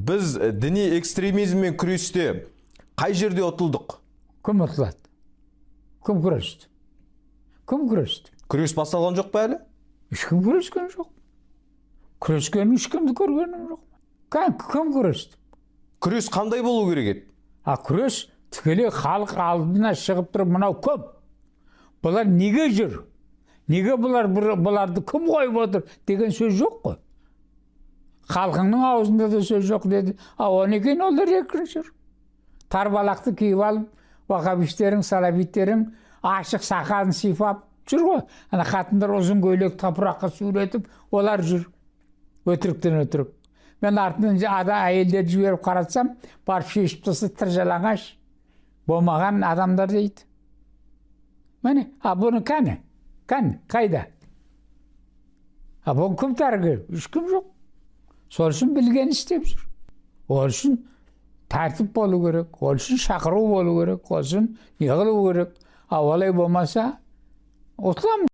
Biz dini ekstremizmмен күресте қай жерде ұтылдық? Кім ұтылады? Кім күресті? Кім күресті? Күрес басталған жоқ па әлі? Ешкім күрескен жоқ. Күрескен ешкімді көргенім жоқ. Кім күресті? Күрес қандай болу керек еді? Күрес тікелей халық алдына шығып тұрып, мынау көп. Бұлар неге жүр? Неге бұларды кім қойып отыр деген сөз жоқ қой. Халқыңның аузында да сөз жоқ деді. Оны екен олар екінші жүр. Тарбалақты киіп алып, вахабистерің, салабиттерің ашық сақалын сипап жүр ғой. Ана қатындар ұзын көйлек тапыраққа суретіп, олар жүр. Өтіріктен өтірік. Мен артынан әйелдер жіберіп қаратсам, барып шешіп тастады, тыржалаңаш болмаған адамдар дейді. Міне, бұны қане? Қайда? Бұны кім тәргілеп? Ешкім жоқ. Сол үшін білген істеп жүр. Ол үшін тәртіп болу керек, ол үшін шақыру болу керек, ол үшін не қылу керек. Олай болмаса, ұтыламын.